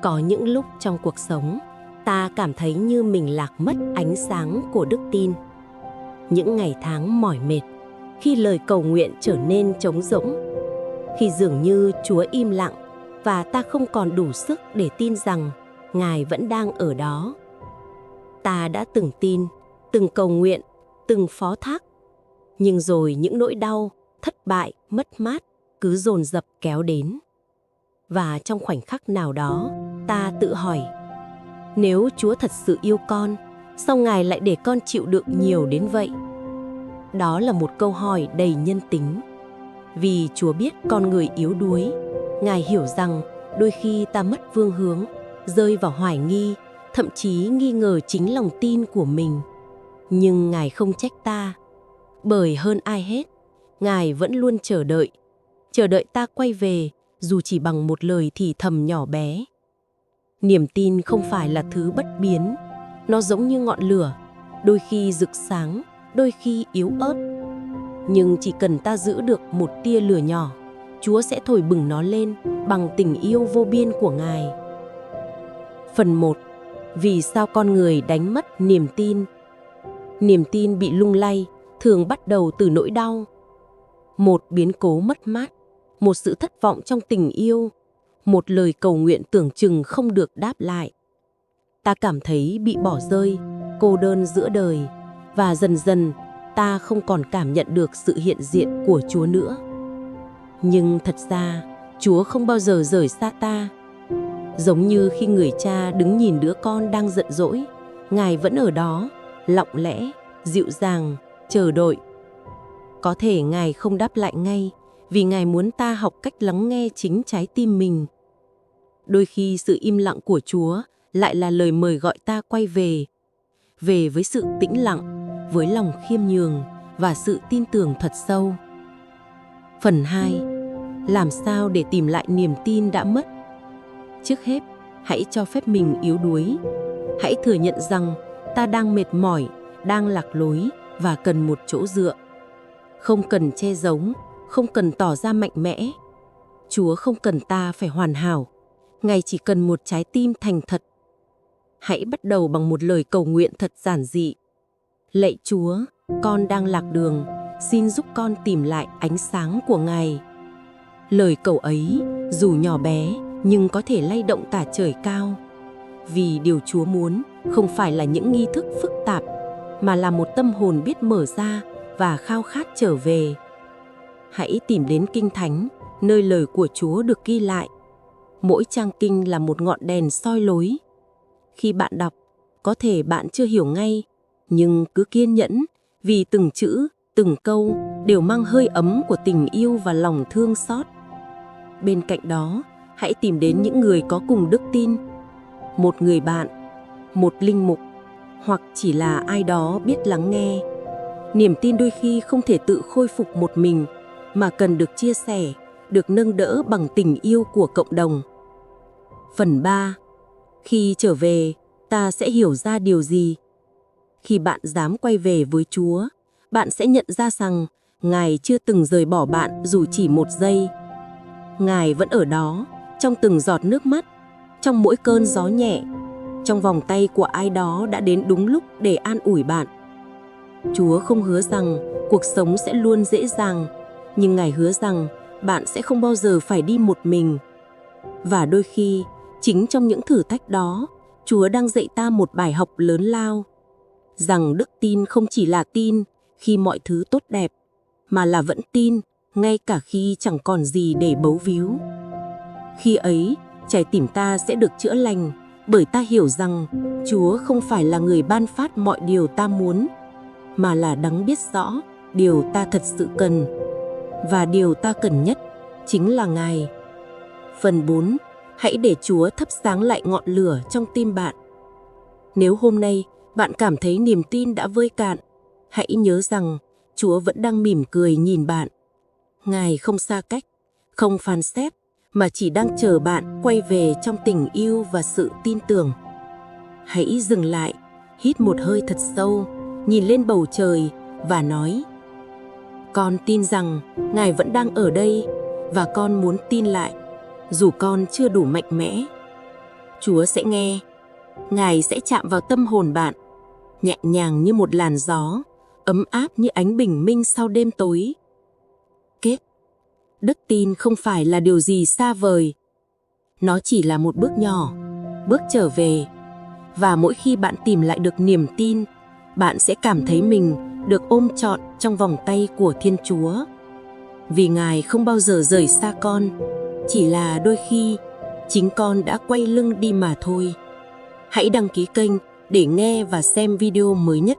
Có những lúc trong cuộc sống, ta cảm thấy như mình lạc mất ánh sáng của đức tin. Những ngày tháng mỏi mệt, khi lời cầu nguyện trở nên trống rỗng, khi dường như Chúa im lặng và ta không còn đủ sức để tin rằng Ngài vẫn đang ở đó. Ta đã từng tin, từng cầu nguyện, từng phó thác, nhưng rồi những nỗi đau, thất bại, mất mát cứ dồn dập kéo đến. Và trong khoảnh khắc nào đó, ta tự hỏi, nếu Chúa thật sự yêu con, sao Ngài lại để con chịu đựng nhiều đến vậy? Đó là một câu hỏi đầy nhân tính. Vì Chúa biết con người yếu đuối, Ngài hiểu rằng đôi khi ta mất phương hướng, rơi vào hoài nghi, thậm chí nghi ngờ chính lòng tin của mình. Nhưng Ngài không trách ta, bởi hơn ai hết, Ngài vẫn luôn chờ đợi ta quay về, dù chỉ bằng một lời thì thầm nhỏ bé. Niềm tin không phải là thứ bất biến, nó giống như ngọn lửa, đôi khi rực sáng, đôi khi yếu ớt. Nhưng chỉ cần ta giữ được một tia lửa nhỏ, Chúa sẽ thổi bừng nó lên bằng tình yêu vô biên của Ngài. Phần 1. Vì sao con người đánh mất niềm tin? Niềm tin bị lung lay thường bắt đầu từ nỗi đau. Một biến cố mất mát, một sự thất vọng trong tình yêu, một lời cầu nguyện tưởng chừng không được đáp lại. Ta cảm thấy bị bỏ rơi, cô đơn giữa đời, và dần dần ta không còn cảm nhận được sự hiện diện của Chúa nữa. Nhưng thật ra, Chúa không bao giờ rời xa ta. Giống như khi người cha đứng nhìn đứa con đang giận dỗi, Ngài vẫn ở đó, lặng lẽ, dịu dàng, chờ đợi. Có thể Ngài không đáp lại ngay, vì Ngài muốn ta học cách lắng nghe chính trái tim mình. Đôi khi sự im lặng của Chúa lại là lời mời gọi ta quay về với sự tĩnh lặng, với lòng khiêm nhường và sự tin tưởng thật sâu. Phần 2. Làm sao để tìm lại niềm tin đã mất? Trước hết, hãy cho phép mình yếu đuối. Hãy thừa nhận rằng ta đang mệt mỏi, đang lạc lối và cần một chỗ dựa. Không cần che giấu, không cần tỏ ra mạnh mẽ. Chúa không cần ta phải hoàn hảo, Ngài chỉ cần một trái tim thành thật. Hãy bắt đầu bằng một lời cầu nguyện thật giản dị. Lạy Chúa, con đang lạc đường, xin giúp con tìm lại ánh sáng của Ngài. Lời cầu ấy, dù nhỏ bé, nhưng có thể lay động cả trời cao. Vì điều Chúa muốn không phải là những nghi thức phức tạp, mà là một tâm hồn biết mở ra và khao khát trở về. Hãy tìm đến Kinh Thánh, nơi lời của Chúa được ghi lại. Mỗi trang kinh là một ngọn đèn soi lối. Khi bạn đọc, có thể bạn chưa hiểu ngay, nhưng cứ kiên nhẫn, vì từng chữ, từng câu đều mang hơi ấm của tình yêu và lòng thương xót. Bên cạnh đó, hãy tìm đến những người có cùng đức tin. Một người bạn, một linh mục, hoặc chỉ là ai đó biết lắng nghe. Niềm tin đôi khi không thể tự khôi phục một mình, mà cần được chia sẻ, được nâng đỡ bằng tình yêu của cộng đồng. Phần 3. Khi trở về, ta sẽ hiểu ra điều gì? Khi bạn dám quay về với Chúa, bạn sẽ nhận ra rằng Ngài chưa từng rời bỏ bạn dù chỉ một giây. Ngài vẫn ở đó, trong từng giọt nước mắt, trong mỗi cơn gió nhẹ, trong vòng tay của ai đó đã đến đúng lúc để an ủi bạn. Chúa không hứa rằng cuộc sống sẽ luôn dễ dàng, nhưng Ngài hứa rằng bạn sẽ không bao giờ phải đi một mình. Và đôi khi, chính trong những thử thách đó, Chúa đang dạy ta một bài học lớn lao. Rằng đức tin không chỉ là tin khi mọi thứ tốt đẹp, mà là vẫn tin ngay cả khi chẳng còn gì để bấu víu. Khi ấy, trái tim ta sẽ được chữa lành, bởi ta hiểu rằng Chúa không phải là người ban phát mọi điều ta muốn, mà là Đấng biết rõ điều ta thật sự cần. Và điều ta cần nhất chính là Ngài. Phần 4. Hãy để Chúa thắp sáng lại ngọn lửa trong tim bạn. Nếu hôm nay bạn cảm thấy niềm tin đã vơi cạn, hãy nhớ rằng Chúa vẫn đang mỉm cười nhìn bạn. Ngài không xa cách, không phán xét, mà chỉ đang chờ bạn quay về trong tình yêu và sự tin tưởng. Hãy dừng lại, hít một hơi thật sâu, nhìn lên bầu trời và nói: con tin rằng Ngài vẫn đang ở đây, và con muốn tin lại, dù con chưa đủ mạnh mẽ. Chúa sẽ nghe. Ngài sẽ chạm vào tâm hồn bạn, nhẹ nhàng như một làn gió, ấm áp như ánh bình minh sau đêm tối. Kết. Đức tin không phải là điều gì xa vời. Nó chỉ là một bước nhỏ, bước trở về. Và mỗi khi bạn tìm lại được niềm tin, bạn sẽ cảm thấy mình được ôm trọn trong vòng tay của Thiên Chúa. Vì Ngài không bao giờ rời xa con, chỉ là đôi khi chính con đã quay lưng đi mà thôi. Hãy đăng ký kênh để nghe và xem video mới nhất.